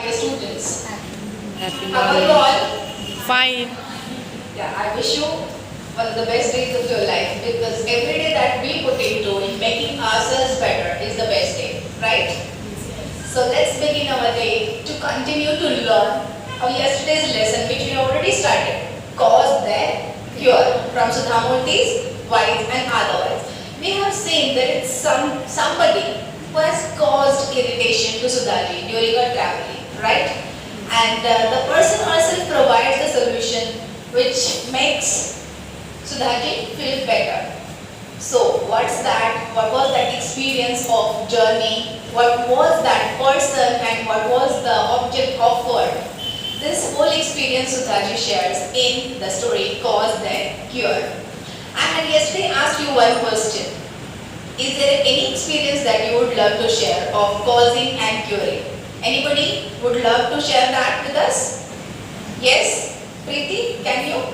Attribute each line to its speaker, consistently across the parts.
Speaker 1: dear students.
Speaker 2: Happy
Speaker 1: How are you
Speaker 2: morning.
Speaker 1: all?
Speaker 2: Fine.
Speaker 1: Yeah, I wish you one of the best days of your life because every day that we put into in making ourselves better is the best day, right? So let's begin our day to continue to learn our yesterday's lesson which we already started. Cause, then cure from Sudhamurthy's Wise and Otherwise. We have seen that it's somebody who has caused irritation to Sudhaji during her traveling, right? And the person herself provides the solution which makes Sudhaji feel better. So what's that? What was that experience of journey? What was that person and what was the object offered? This whole experience Sudhaji shares in the story Cause Then Cure. I had yesterday asked you one question. Is there any experience that you would love to share of causing and curing? Anybody would love to share that with us? Yes? Preeti, can you?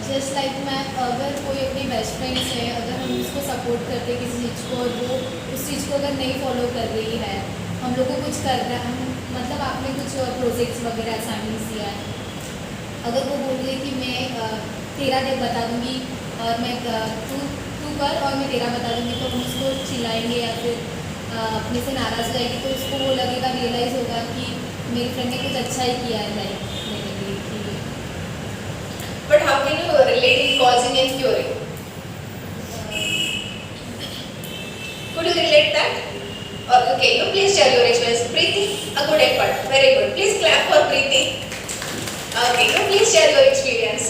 Speaker 3: Just like मैं अगर कोई अपनी best friend है, अगर हम उसको support करते हैं किसी चीज़ को और वो उस चीज़ को अगर नहीं फॉलो कर रही है, हम लोग को कुछ कर रहा है, हम मतलब आपने कुछ प्रोजेक्ट्स वगैरह असाइनमेंट्स दिया है, अगर वो बोल रही कि मैं तेरा दे बता दूंगी और मैं तू तू कर और मैं तेरा बता दूंगी, तो हम उसको चिल्लाएंगे या फिर अपने से नाराज़ हो जाएगी, तो उसको वो लगेगा, रियलाइज़ होगा कि मेरी फ्रेंड ने कुछ अच्छा ही किया है लाइफ मेरे लिए कि
Speaker 1: But how can you relate in causing and curing? Could you relate that? Or, okay, you please share your experience. Preeti, a good effort. Very good. Please clap for Preeti. Okay, you please share your experience.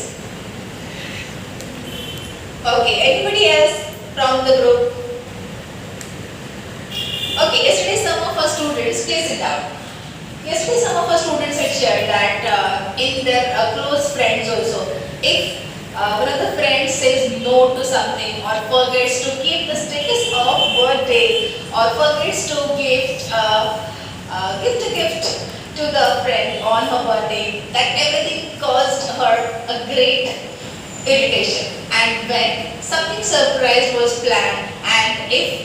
Speaker 1: Okay, anybody else from the group? Okay, yesterday some of our students, please sit down. Yesterday some of our students had shared that in their close friends also, if one of the friends says no to something or forgets to keep the status of birthday or forgets to gift a gift to the friend on her birthday, that everything caused her a great irritation. And when something surprise was planned and if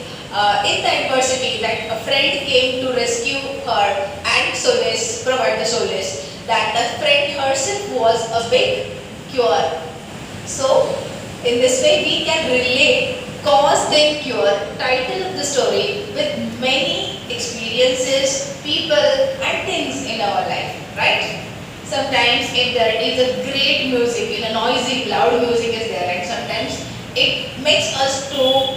Speaker 1: in the adversity that a friend came to rescue her and solace, provide the solace, that the friend herself was a big cure. So, in this way we can relate cause then cure, title of the story, with many experiences, people and things in our life, right? Sometimes if there is a great music, in a noisy, loud music is there, and sometimes it makes us to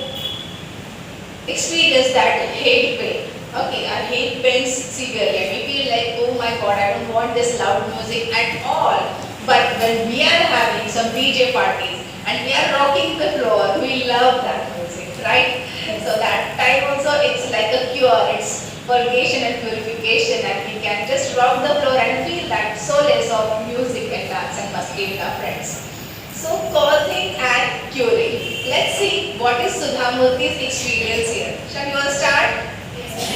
Speaker 1: experience that hate pain. Okay, our hate pains severely. We feel like, oh my god, I don't want this loud music at all. But when we are having some DJ parties and we are rocking the floor, we love that music, right? So that time also it's like a cure. It's purgation and purification, and we can just rock the floor and feel that solace of music and dance and muscle with our friends. So causing and curing. Let's see what is Sudhamurthy's experience here. Shall we all start?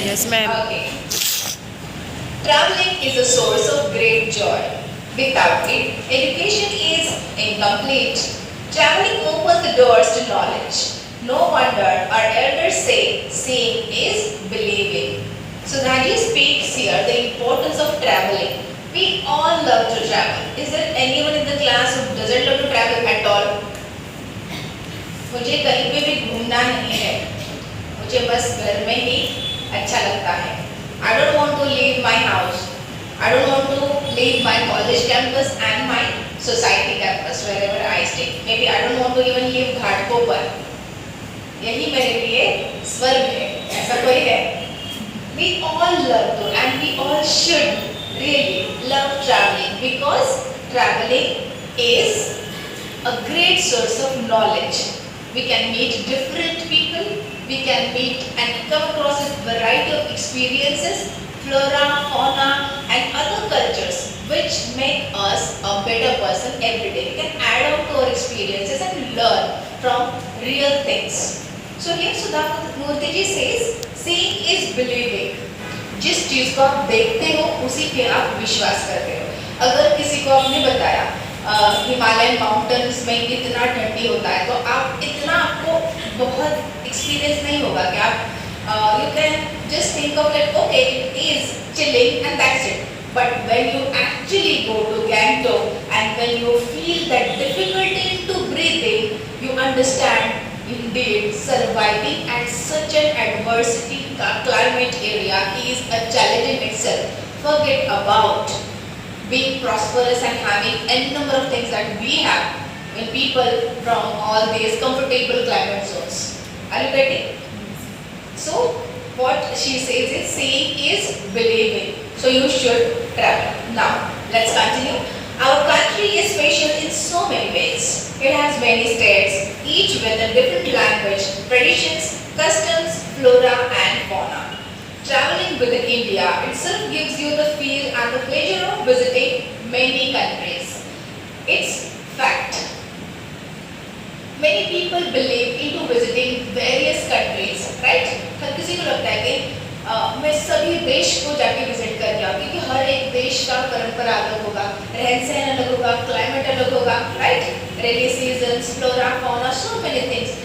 Speaker 2: Yes, ma'am.
Speaker 1: Okay. Traveling is a source of great joy. Without it, education is incomplete. Traveling opens the doors to knowledge. No wonder our elders say, seeing is believing. Sudhaji speaks here the importance of traveling. We all love to travel. Is there anyone in the class who doesn't love to travel at all? मुझे कहीं पे भी घूमना नहीं है, मुझे बस घर में ही अच्छा लगता है. I don't want to leave my house. I don't want to leave my college campus and my society campus wherever I stay. Maybe I don't want to even leave Ghatkopar. यही मेरे लिए स्वर्ग है. ऐसा कोई है? We all love to and we all should really love traveling because traveling is a great source of knowledge. We can meet different people, we can meet and come across a variety of experiences, flora, fauna and other cultures which make us a better person every day. We can add on to our experiences and learn from real things. So here Sudhamurthy ji says, seeing is believing. जिस चीज को आप देखते हो उसी पे आप विश्वास करते हो. अगर किसी को आपने बताया हिमालयन माउंटेन्स में इतना ठंडी होता है, तो आप इतना आपको बहुत एक्सपीरियंस नहीं होगा कि आप you can just think of it, okay, it is chilling and that's it. But when you actually go to Gangtok and when you feel that difficulty into breathing, you understand indeed surviving at such an adversity climate area is a challenge in itself. Forget about being prosperous and having n number of things that we have when people from all these comfortable climate zones. Are you getting? So what she says is seeing is believing. So you should travel. Now let's continue. Our country is special in so many ways. It has many states, each with a different language, traditions, customs, flora and fauna. Traveling within India itself gives you the feel and the pleasure of visiting many countries. It's fact. Many people believe into visiting various countries, right? हर किसी को लगता है कि मैं सभी देश को जाके विजिट करके आऊँ क्योंकि हर एक देश का परंपरा अलग होगा, रहन सहन अलग होगा, क्लाइमेट अलग होगा, right? Rainy seasons, flora, fauna, so many things.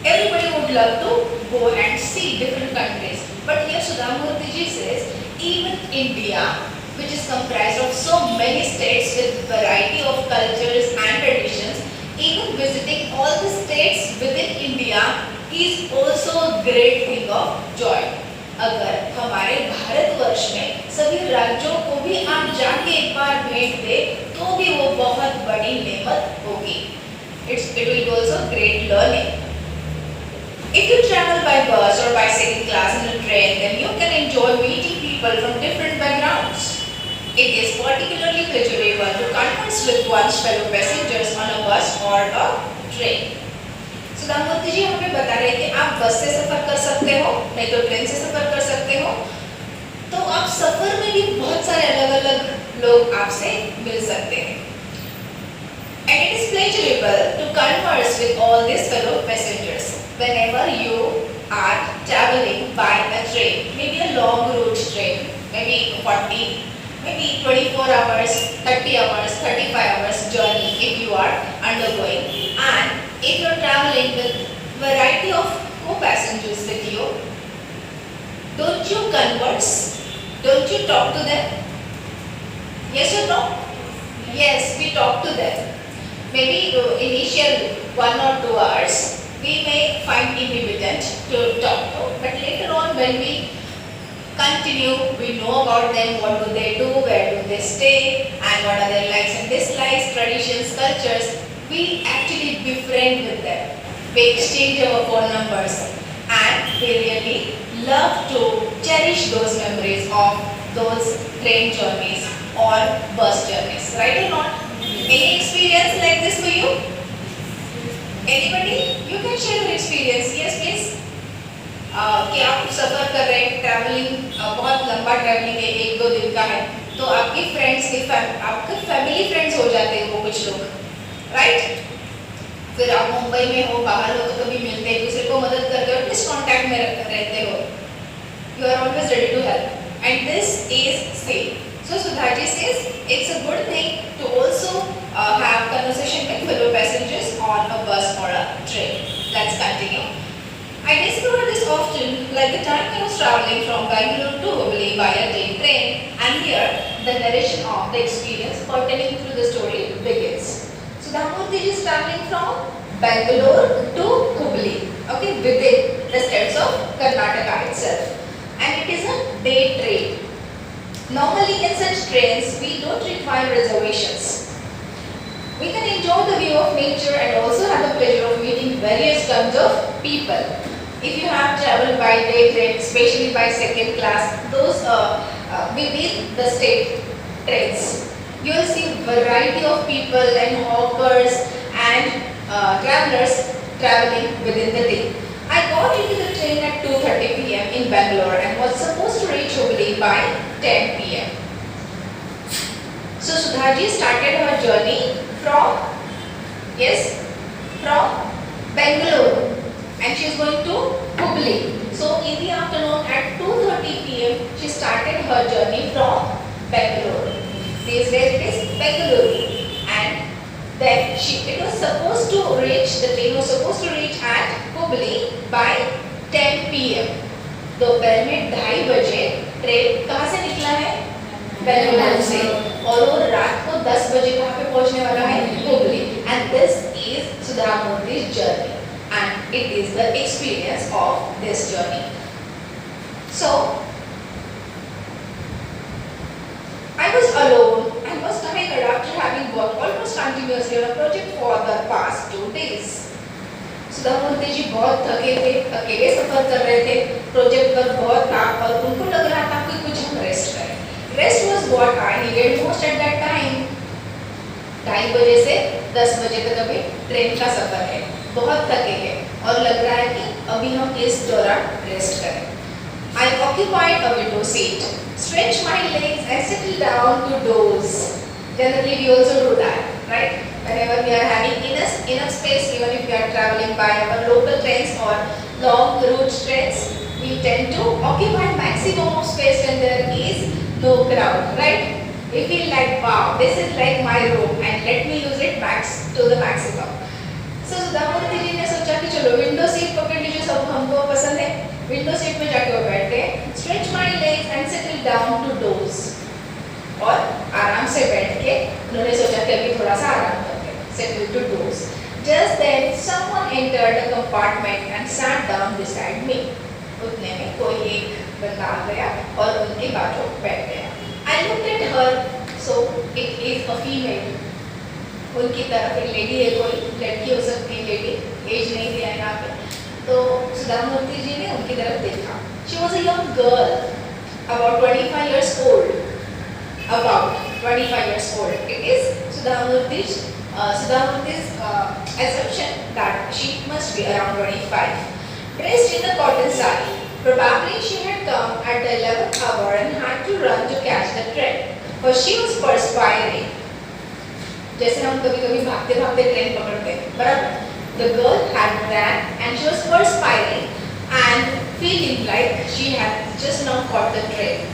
Speaker 1: Everybody would love to go and see different countries. But here Sudhamurthy ji says, even India, which is comprised of so many states with variety of cultures and traditions, even visiting all the states within India is also a great thing of joy. अगर हमारे भारतवर्ष में सभी राज्यों को भी आप जाके एक बार भेंट दे तो भी वो बहुत बड़ी नेमत होगी. It will be also great learning. If you travel by bus or by second class in a train, then you can enjoy meeting people from different backgrounds. It is particularly pleasurable to converse with one's fellow passengers on a bus or a train. Sudha Murty जी हमें बता रहे कि आप बस से सफर कर सकते हो, नहीं तो ट्रेन से सफर कर सकते हो. तो आप सफर में भी बहुत सारे अलग-अलग लोग आपसे मिल सकते हैं. And it is pleasurable to converse with all these fellow passengers whenever you are traveling by a train, maybe a long route train, maybe 40, maybe 24 hours, 30 hours, 35 hours journey if you are undergoing. And if you are traveling with variety of co-passengers with you, don't you converse? Don't you talk to them? Yes or no? Yes, we talk to them. Maybe initial 1 or 2 hours we may find inhibitant to talk to, but later on when we continue, we know about them, what do they do, where do they stay, and what are their likes and dislikes, traditions, cultures. We actually befriend with them. We exchange our phone numbers and we really love to cherish those memories of those train journeys or bus journeys. Right or not? Any experience like this for you? Anybody? You can share your experience. Yes, please. कि आप सफ़र कर रहे हैं, travelling बहुत लंबा travelling है, 1-2 दिन का है, तो आपके फ्रेंड्स के आपके फैमिली फ्रेंड्स हो जाते हैं वो कुछ लोग, राइट? फिर आप मुंबई में हो, बाहर हो, तो कभी मिलते हैं, दूसरे को मदद करते हो, किस कांटेक्ट में रहते हो, you are always ready to help, and this is safe. So Sudhaji says it's a good thing to also have conversation with fellow passengers on a bus or a train. Let's continue. I discovered this often, like the time I was traveling from Bangalore to Hubli by a day train, and here the narration of the experience pertaining to the story begins. Sudhamurthy is traveling from Bangalore to Hubli, okay, within the states of Karnataka itself, and it is a day train. Normally in such trains, we don't require reservations. We can enjoy the view of nature and also have the pleasure of meeting various kinds of people. If you have traveled by day train, especially by second class, those within the state trains, you will see variety of people and hawkers and travelers traveling within the day. I got into the train at 2:30 p.m. in Bangalore and was supposed to reach Hubli by 10 p.m. So Sudhaji started her journey from Bangalore, and she is going to Hubli. So in the afternoon at 2:30 p.m. she started her journey from Bangalore. These days it is Bangalore, and then the train was supposed to reach at Hubli by 10 p.m. दोपहर में 2:30 बजे train कहाँ से निकला है? बेंगलुरु से, और वो रात को 10 बजे कहाँ पे पहुँचने वाला है? Hubli. And this is Sudha Murthy's journey and it is the experience of this journey. So I was alone and was tired after having worked almost continuously on a project for the past 2 days. सुधा मूर्ति जी बहुत थके थे, अकेले सफर कर रहे थे, project पर बहुत था और उनको लग रहा था कि कुछ हम रेस्ट करें. Rest was what I needed most at that time. 2:30 बजे से 10 बजे तक अभी ट्रेन का सफर है, बहुत थके हैं और लग रहा है कि अभी हम इस दौरान रेस्ट करें. I occupied a window seat, stretched my legs and settled down to doze. Generally we also do that, right? Whenever we are having enough space, even if we are traveling by our local trains or long route trains, we tend to occupy maximum of space when there is no crowd, right? We feel like, wow, this is like my room and let me use it to the maximum. So सुधा मूर्ति जी ने सोचा कि चलो window seat पकड़ लीजिए, सब हमको पसंद है, विंडो सीट में जाके वो बैठे, stretch my legs and settle down to doze. और आराम से बैठ के उन्होंने सोचा कि अभी थोड़ा सा आराम करते हैं, settle to doze. Just then someone entered the compartment and sat down beside me. उतने में कोई एक बंदा आ गया और उनके बाजू बैठ गया. I looked at her, so it is a female. उनकी तरफ एक लेडी है, कोई लड़की हो सकती है, लेडी, एज नहीं दिया यहाँ पे. तो सुधा मूर्ति जी ने उनकी तरफ देखा. She was a young girl, about 25 years old. About 25 years old. It is Sudha Murti's assumption that she must be around 25. Dressed in a cotton sari. Probably she had come at the 11th hour and had to run to catch the train. For she was perspiring. जैसे हम कभी-कभी भागते-भागते train पकड़ते हैं, बराबर? The girl had ran and she was perspiring and feeling like she had just now caught the train.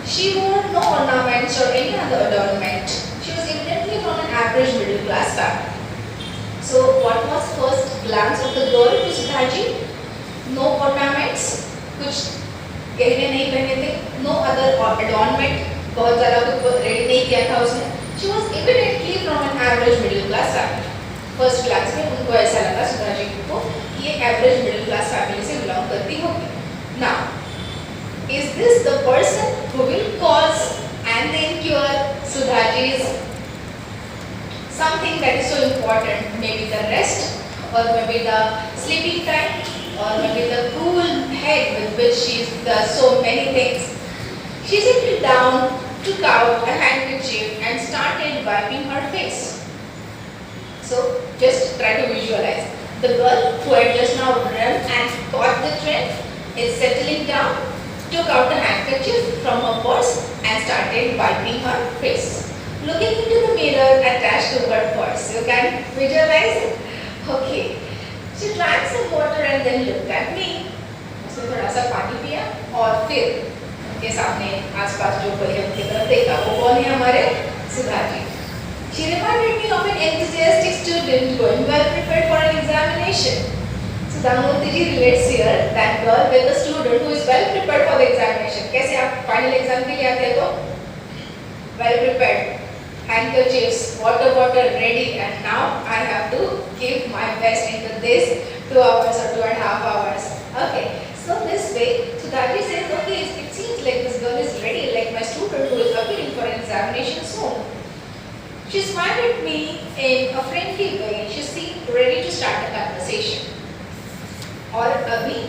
Speaker 1: She wore no ornaments or any other adornment. She was evidently from an average middle class family. So what was first glance of the girl to Sudhaji? No ornaments, कुछ गहने नहीं पहने थे, no other adornment, बहुत ज़्यादा कुछ ready नहीं किया था उसने. She was evidently from an average middle class family. First glance में उनको ऐसा लगा सुधाजी को ये average middle class family से belong करती होगी. Now, is this the person who will cause and then cure Sudhaji's something that is so important? Maybe the rest, or maybe the sleeping time, or maybe the cool head with which she does so many things. She sat down, took out a handkerchief and started wiping her face. So just try to visualize. The girl who had just now run and caught the train is settling down, took out the handkerchief from her purse and started wiping her face. Looking into the mirror attached to her purse. You can visualize it? Okay. She drank some water and then looked at me. उसने थोड़ा सा पानी पिया और फिर के सामने आसपास जो कोई है उनकी तरफ देखा. वो कौन है? हमारे Sudhaji. She reminded me of an enthusiastic student going well prepared for an examination. Sudha Murti ji relates here that girl with a student who is well prepared for the examination. कैसे आप final exam के लिए आते हैं तो well prepared, handkerchiefs, water bottle ready, and now I have to give my best into this 2 hours or 2.5 hours. Okay, so this way Sudhaji says, okay, it seems like this girl is ready, like my student who is appearing for an examination soon. She smiled at me in a friendly way. She seemed ready to start a conversation. और अभी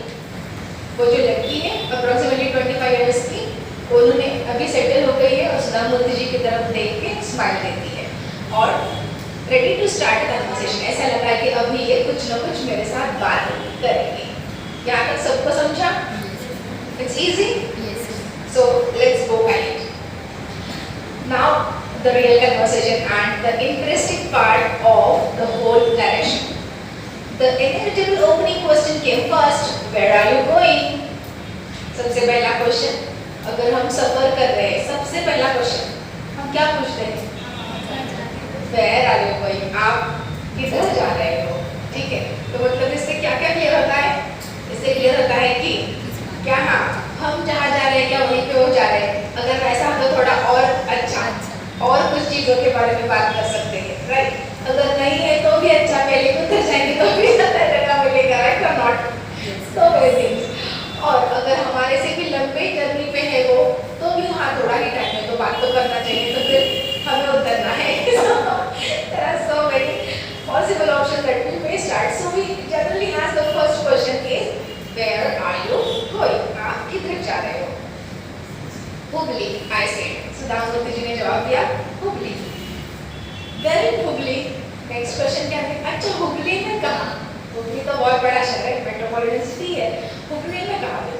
Speaker 1: वो जो लड़की है approximately 25 years की, उन्होंने अभी settle हो गई है और सुधा मूर्ति जी की तरफ देख के स्माइल देती है और ready to start a conversation. ऐसा लगा है कि अभी ये कुछ न कुछ मेरे साथ बात करेगी. यहाँ तक सबको समझा? It's easy?
Speaker 3: Yes.
Speaker 1: So let's go ahead. Now the real conversation and the interesting part of the whole narration. The inevitable opening question came first. Where are you going? सबसे पहला क्वेश्चन, अगर हम सफर कर रहे हैं, सबसे पहला क्वेश्चन हम क्या पूछते हैं? Where are you going? आप किधर जा रहे हो? ठीक है, तो मतलब इससे क्या क्या क्लियर होता है? इससे क्लियर होता है कि क्या हाँ हम जहाँ जा रहे हैं क्या वहीं पे वो जा रहे हैं। अगर वैसा हो तो थोड़ा और अच्छा और कुछ चीज़ों के बारे में बात कर सकते हैं, राइट। अगर नहीं है तो भी अच्छा, पहले उतर जाएंगे तो भी ज़्यादा जगह मिलेगा, राइट और नॉट, सो वेरी थिंग्स। और अगर हमारे से भी लंबे जर्नी पे है वो तो भी हाँ थोड़ा ही टाइम है तो बात तो करना चाहिए, तो फिर हमें उतरना है। There are so many possible options that we may start. So we generally ask the first question is where are you going? आप किधर जा रहे हो? Hubli, I said. सुधांशु जी ने जवाब दिया Hubli. Where in Hubli? Next question क्या है? अच्छा हुबली में कहाँ? हुबली तो बहुत बड़ा शहर है, मेट्रोपॉलिटन सिटी है। हुबली में कहाँ पे?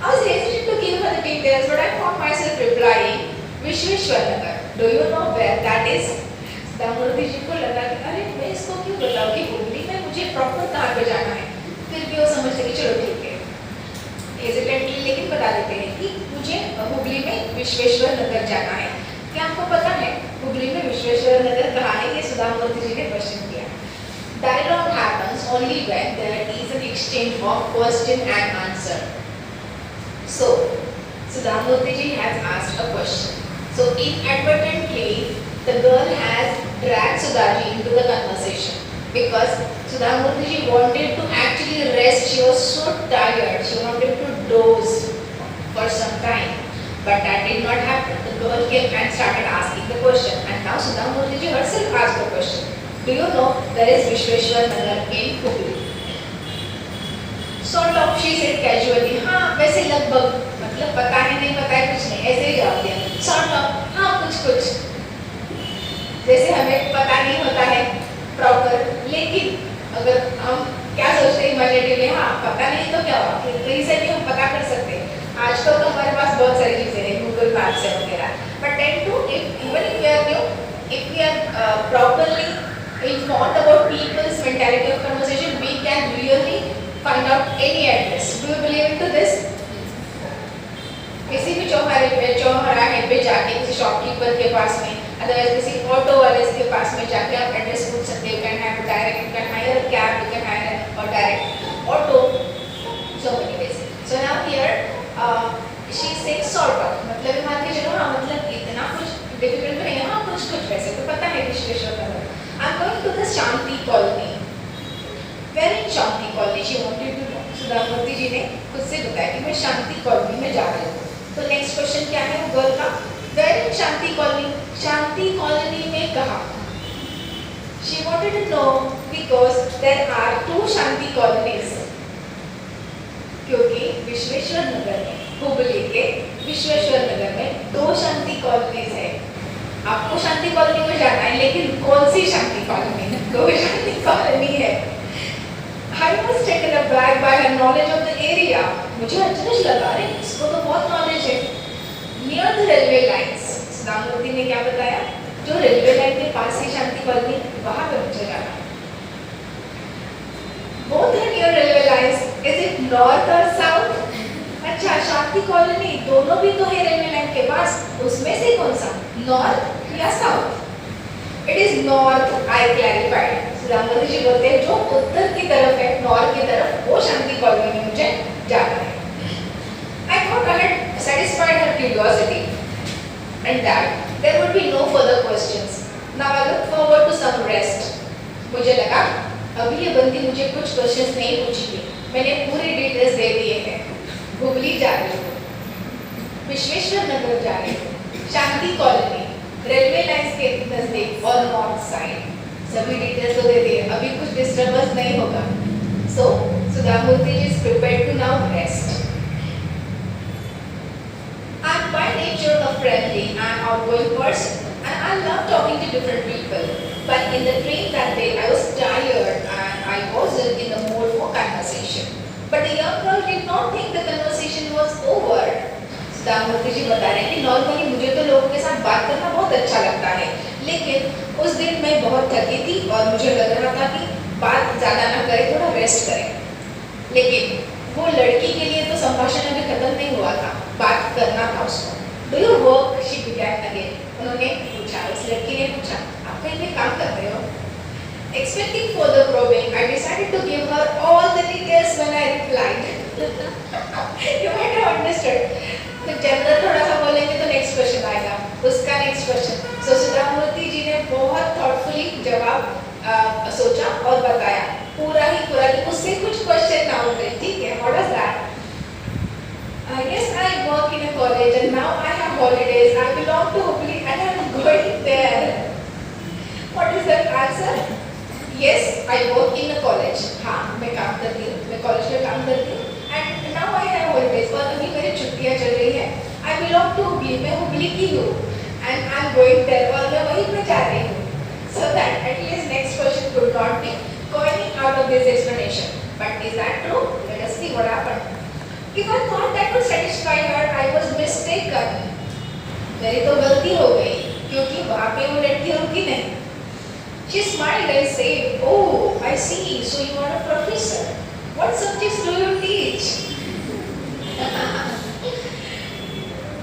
Speaker 1: I was hesitant to give her the details, but I found myself replying, Vishweshwar Nagar. Do you know where that is? Damodar जी को लगा कि अरे मैं इसको क्यों बताऊँ कि हुबली में मुझे प्रॉपर कहाँ पे जाना है। फिर भी वो समझते कि चलो ठीक है, हेजिटेंटली लेकिन बता देते हैं कि मुझे हुबली में विश्वेश्वर नगर जाना है। क्या आपको पता है हुबली में विश्वेश्वर नगर कहाँ है? ये सुधामूर्ति जी ने क्वेश्चन किया। Dialogue happens only when there is an exchange of question and answer. So, Sudhamurti ji has asked a question. So, inadvertently, the girl has dragged Sudhaji into the conversation because Sudhamurti ji wanted to actually rest. She was so tired. She wanted to doze for some time. But that did not happen. The girl came and started asking the question. And now Sudhamurti ji herself asked the question. Do you know there is Vishweshwar Nagar in Hubli? Sort of, she said casually. हाँ वैसे लगभग, मतलब पता है नहीं पता है कुछ नहीं, ऐसे ही जवाब दिया। Sort of, हाँ कुछ जैसे हमें पता नहीं होता है प्रॉपर, लेकिन अगर हम क्या सोचते हैं इमेजिनेटिवली, हाँ पता नहीं तो क्या हुआ, कहीं से भी हम पता कर सकते हैं। आजकल तो हमारे पास बहुत सारी चीजें हैं, गूगल मैप्स है वगैरह। But then too, even if we are new, if we are properly informed about people's mentality of conversation, we can really find out any address. Do you believe into this? किसी भी चौराहे पे जाके किसी shopkeeper के पास में, otherwise किसी auto वाले के पास में जाके आप एड्रेस पूछ सकते हो। Can have direct, you can hire a cab, you can hire or direct auto, so many ways. So now here she said sort of, मतलब मान के चलो हाँ मतलब इतना कुछ डिफिकल्ट नहीं है, हाँ कुछ वैसे तो पता है Vishweshwar Nagar. I am going to the Shanti colony. Where in Shanti colony? She wanted to know. Sudha Murthy ji ने खुद से बताया कि मैं शांति कॉलोनी में जा रही हूँ। तो नेक्स्ट क्वेश्चन क्या है गर्ल का? Where in Shanti colony? Shanti colony में कहाँ? She wanted to know because there are 2 Shanti colonies, क्योंकि विश्वेश्वर नगर में, हुबली के विश्वेश्वर नगर में 2 शांति कॉलोनीज है। आपको शांति कॉलोनी में जाना है, लेकिन कौन सी शांति कॉलोनी? 2 शांति कॉलोनी है। I was taken aback by her knowledge of the area. मुझे अचरज लगा, अरे इसको तो बहुत नॉलेज है। Near the railway lines, Sudha Murty ने क्या बताया? जो रेलवे लाइन के पास ही शांति कॉलोनी, वहाँ पे मुझे जाना है। Both are near railway lines. Is it north or south? अच्छा शांति कॉलोनी दोनों भी तो है रेलवे लाइन के पास, उसमें से कौन सा, नॉर्थ या south? It is north, I clarified. Sudha Murthy ji बोलते हैं जो उत्तर की तरफ है, नॉर्थ की तरफ, वो शांति कॉलोनी में मुझे जाना है। I thought I had satisfied her curiosity and that there would be no further questions. Now I look forward to some rest. मुझे लगा अभी ये बंदी मुझे कुछ क्वेश्चंस नहीं पूछेगी, मैंने पूरी डिटेल्स दे दिए हैं। हुबली जा रही हूँ, विश्वेश्वर नगर जा रही हूँ, शांति कॉलोनी, रेलवे लाइंस के नजदीक और नॉर्थ साइड, सभी डिटेल्स तो दे दिए, अभी कुछ डिस्टर्बेंस नहीं होगा। So Sudha Murthy ji is prepared to now rest. I am by nature a friendly and outgoing person, and I love talking to different people. But in the train that day, I was tired and I wasn't in the mood for conversation. But the young girl did not think the conversation was over. Sudha Murty जी बता रहे हैं कि normally मुझे तो लोगों के साथ बात करना बहुत अच्छा लगता है, लेकिन उस दिन मैं बहुत थकी थी और मुझे लग रहा था कि बात ज़्यादा ना करें, थोड़ा रेस्ट करें। लेकिन वो लड़की के लिए तो संभाषण अभी खत्म नहीं हुआ था, बात करना था उसको। Do you work? She began again. उन्होंने पूछा, उस लड़की ने पूछा, आप कहीं पे काम करते हो? Expecting further probing, I decided to give her all the details when I replied, holidays. I belong to Hubli and I'm going there. What is that answer? Yes, I work in a college. हाँ, मैं काम करती हूँ, मैं college में काम करती हूँ. And now I have holidays. और अभी मेरी छुट्टियाँ चल रही हैं. I belong to Hubli. मैं हुबली की हूँ. And I'm going there. और मैं वहीं पे जा रही हूँ. So that at least next question could not be coining out of this explanation. But is that true? Let us see what happened. If I thought that would satisfy her, I was mistaken. मेरी तो गलती हो गई क्योंकि वहाँ पे वो लड़की रुकी नहीं. She smiled and said, "Oh, I see. So you are a professor. What subjects do you teach?"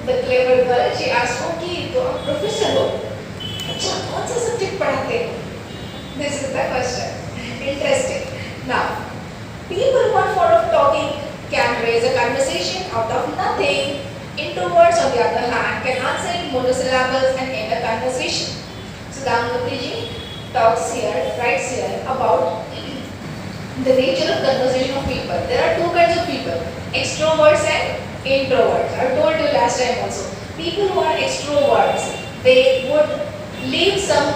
Speaker 1: The clever girl, she asked, "Okay, तो आप प्रोफेसर हो? अच्छा, कौन सा सब्जेक्ट पढ़ाते हो?" This is the question. Interesting. Now, people who are fond of talking can raise a conversation out of nothing. Introverts, on the other hand, can answer in monosyllables and end a conversation. Sudhamurthy ji talks here, writes here about the nature of conversation of people. There are two kinds of people, extroverts and introverts. I told you last time also. People who are extroverts, they would leave some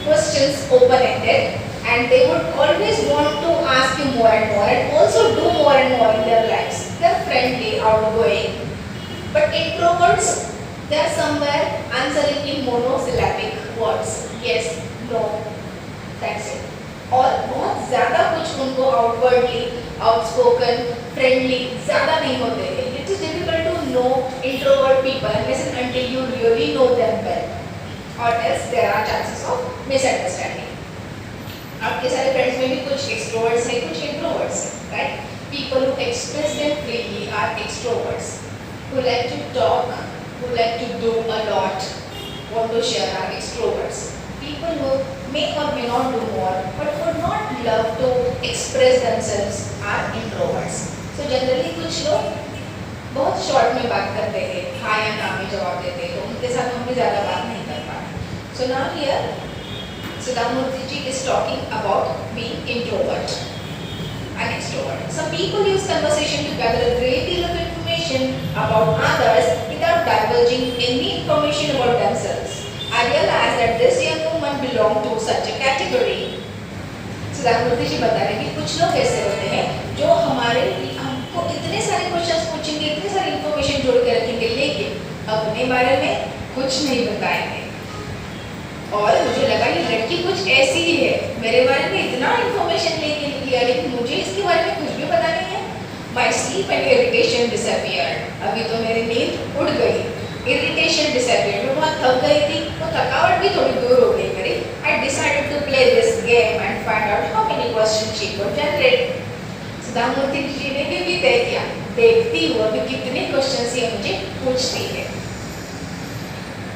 Speaker 1: questions open-ended and they would always want to ask you more and also do more and more in their lives. They are friendly, outgoing. But introverts, they are somewhere answering in monosyllabic words. Yes, no, that's it. और बहुत ज़्यादा कुछ उनको outwardly, outspoken, friendly ज़्यादा नहीं होते हैं. It is difficult to know introvert people unless and until you really know them well, or else there are chances of misunderstanding. आपके सारे friends में भी कुछ extroverts हैं, कुछ introverts हैं, right? People who express them freely are extroverts. Who like to talk, who like to do a lot, want to share are extroverts. People who may or may not do more, but would not love to express themselves are introverts. So generally कुछ लोग बहुत short में बात करते हैं, हाँ या ना में जवाब देते हैं, तो उनके साथ हम भी ज़्यादा बात नहीं कर पाते. So now here, Sudhamurthy ji is talking about being introvert and extrovert. Some people use conversation to gather a great deal of information about others without divulging any information about themselves. I realized that this young woman belonged to such a category. Sudhamurthy ji बता रहे हैं कि कुछ लोग ऐसे होते हैं जो हमको इतने सारे क्वेश्चंस पूछेंगे, इतने सारी इंफॉर्मेशन जोड़ के रखेंगे, लेकिन अपने बारे में कुछ नहीं बताएंगे. और मुझे लगा ये लड़की कुछ ऐसी ही है, मेरे बारे में इतना इंफॉर्मेशन लेके निकली है, लेकिन मुझे इसके बारे में कुछ भी पता नहीं है. My sleep and irritation disappeared. अभी तो मेरी नींद उड़ गई. Irritation disappeared. मैं बहुत थक गई थी, तो थकावट भी थोड़ी दूर हो गई मेरी. I decided to play this game and find out how many questions she could generate. Sudha Murty ji ने भी तय किया, देखती हूँ अभी कितने क्वेश्चंस ये मुझे पूछती है.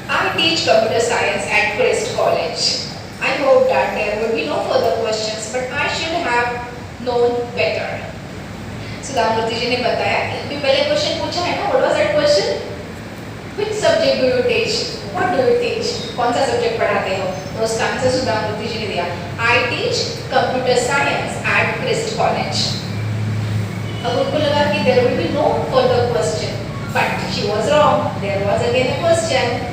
Speaker 1: I teach computer science at Christ College. I hope that there would be no further questions, but I should have known better. Sudhamurthy ji ने बताया कि अभी पहले क्वेश्चन पूछा है ना, what was that question? Which subject do you teach? What do you teach? कौन सा सब्जेक्ट पढ़ाते हो? तो उसका आंसर सुधामूर्ति जी ने दिया, I teach computer science at Christ College. अब उनको लगा कि there will be no further question, but she was wrong. There was again a question.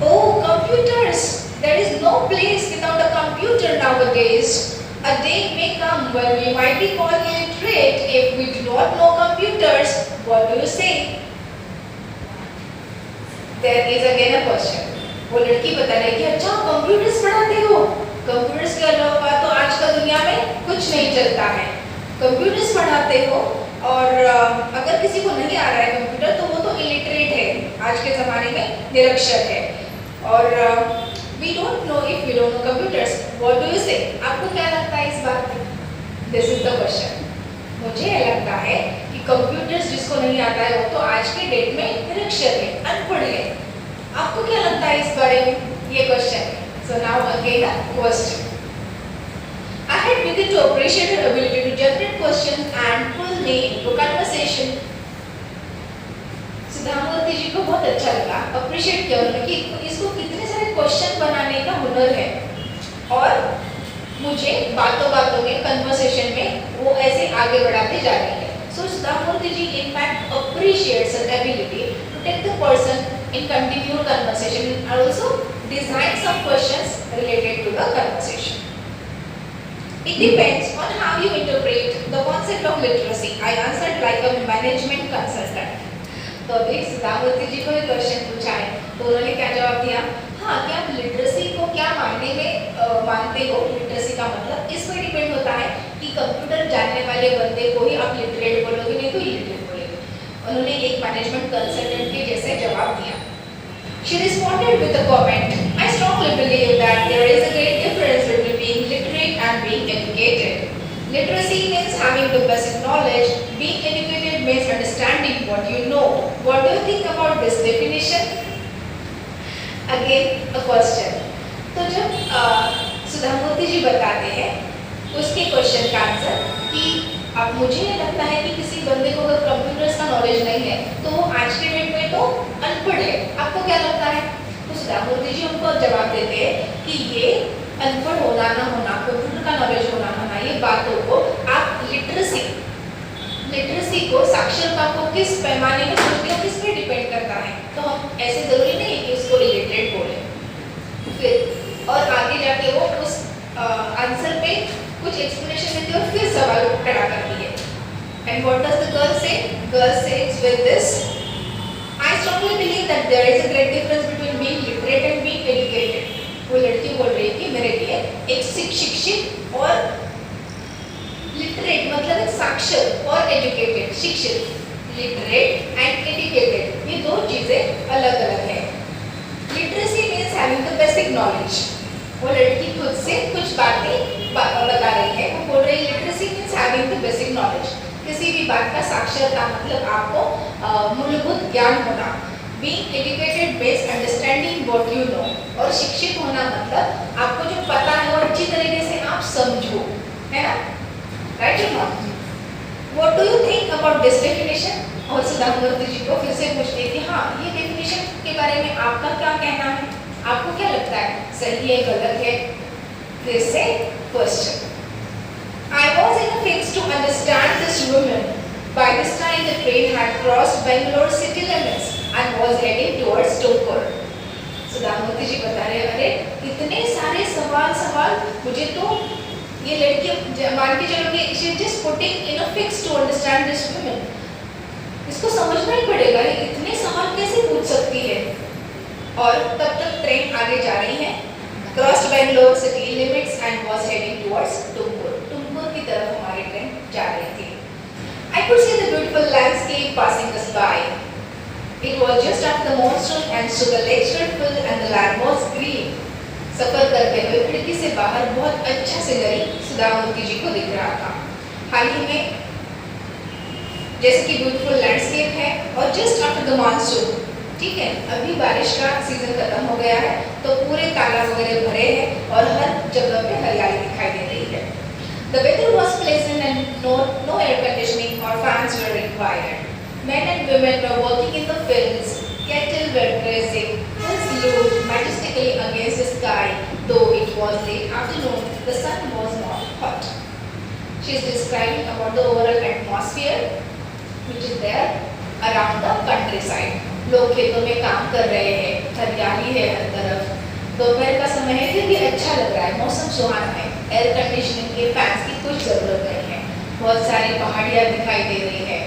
Speaker 1: Oh, computers! There is no place without a computer nowadays. A day may come when we might be called illiterate if we do not know computers. What do you say? There is again a question. वो लड़की बता रही कि अच्छा computers पढ़ाते हो, computers के अलावा तो आजकल दुनिया में कुछ नहीं चलता है. कंप्यूटर्स पढ़ाते हो और अगर किसी को नहीं आ रहा है कंप्यूटर तो वो तो इलिटरेट है, आज के ज़माने में निरक्षर है. और we don't know if we don't know computers. What do you say? आपको क्या लगता है इस बात में? This is the question. मुझे लगता है कि कंप्यूटर्स जिसको नहीं आता है वो तो आज के डेट में निरक्षर है, अनपढ़ है. आपको क्या लगता है इस बारे में? ये question. So now again a question. I had begun to appreciate her ability to generate questions and pull me into conversation. Sudha Murty जी को बहुत अच्छा लगा, अप्रिशिएट किया उन्होंने कि इसको कितने सारे क्वेश्चन बनाने का हुनर है. और मुझे बातों बातों में कन्वर्सेशन में वो ऐसे आगे बढ़ाते जा रही है. So Sudhamurthy ji in fact appreciates her ability to take the person in continued conversation and also design some questions related to the conversation. It depends on how you interpret the concept of literacy. I answered like a management consultant. तो अभी सुधामूर्ति जी को एक question पूछा है तो उन्होंने क्या जवाब दिया, हाँ क्या आप लिटरेसी को क्या मायने में मानते हो, लिटरेसी का मतलब इस पर डिपेंड होता है कि कंप्यूटर जानने वाले बंदे को ही आप लिटरेट बोलोगे नहीं तो इलिटरेट बोलोगे। उन्होंने एक मैनेजमेंट कंसल्टेंट के जैसे जवाब दिया। She responded with a comment, I strongly believe that there is a great difference between being literate and being educated. Literacy means having the basic knowledge, being educated means understanding what you know. What do you think about this definition? Again, a question. तो जब सुधामूर्ति जी बताते हैं उसके question का answer कि अब मुझे ये लगता है कि किसी बंदे को अगर कंप्यूटर्स का नॉलेज नहीं है तो वो आज के डेट में तो अनपढ़ है, आपको क्या लगता है? तो सुधामूर्ति जी उनको जवाब देते हैं कि ये अनपढ़ होना ना होना, कंप्यूटर का नॉलेज होना ना होना, ये बातों को आप लिटरेसी को, साक्षरता को किस पैमाने में बोलते हो, किस पे डिपेंड करता है। तो हम ऐसे जरूरी नहीं कि उसको इलिटरेट बोले। फिर और आगे जाके वो उस आंसर पे कुछ एक्सप्लेनेशन देती है और फिर सवाल खड़ा करती है। And what does the girl say? Girl says with this, I strongly believe that there is a great difference between being literate and being educated. वो लड़की बोल रही है कि मेरे लिए एक शिक्षित और लिटरेट मतलब एक साक्षर और एजुकेटेड, शिक्षित, लिटरेट एंड एजुकेटेड ये दो चीजें अलग अलग है। Literacy means having the basic knowledge. वो लड़की खुद से कुछ बातें बता रही है, वो बोल रही है literacy means having the basic knowledge, किसी भी बात का साक्षरता मतलब आपको मूलभूत ज्ञान होना। Being educated based understanding what you know, और शिक्षित होना मतलब आपको जो पता है वो अच्छी तरीके से आप समझो, है ना? राइट और not? What do you think about this definition? और सुधामूर्ति जी को फिर से पूछते कि हाँ ये डेफिनेशन के बारे में आपका क्या कहना है, आपको क्या लगता है, सही है गलत है? फिर से question. I was in a fix to understand this woman. By this time the train had crossed Bangalore city limits and was heading towards Tumkur. Sudha Murty जी बता रहे अरे इतने सारे सवाल मुझे तो ये लड़की मान के चलो कि she is just putting in a fix to understand this woman. इसको समझना ही पड़ेगा ये इतने सवाल कैसे पूछ सकती है। और तब तक ट्रेन आगे जा रही है, crossed Bangalore city limits and was heading towards Tumkur. की तरफ हमारी ट्रेन जा रही थी। I could see the beautiful landscape passing us by. It was just after the monsoon and so the lakes were full and the land was green. सफर करते हुए खिड़की से बाहर बहुत अच्छा सीनरी सुधामूर्ति जी को दिख रहा था। हाल ही में जैसे कि ब्यूटीफुल लैंडस्केप है और जस्ट आफ्टर द मानसून, ठीक है, अभी बारिश का सीजन खत्म हो गया है तो पूरे तालाब वगैरह भरे हैं और हर जगह पे हरियाली दिखाई दे रही है। The weather was pleasant and no air conditioning or fans were required. Men and women were working in the fields, cattle were grazing, hills loomed majestically against the sky. Though it was late afternoon, the sun was not hot. She is describing about the overall atmosphere which is there around the countryside. लोग खेतों में काम कर रहे हैं, हरियाली है हर तरफ, दोपहर का समय है फिर भी अच्छा लग रहा है, मौसम सुहाना है, एयर कंडीशनिंग के फैंस की कुछ ज़रूरत नहीं है, बहुत सारी पहाड़ियाँ दिखाई दे रही है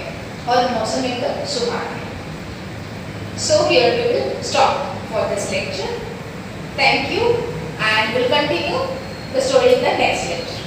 Speaker 1: और मौसम एकदम सुहाना है। So here we will stop for this lecture. Thank you and we'll continue the story in the next lecture.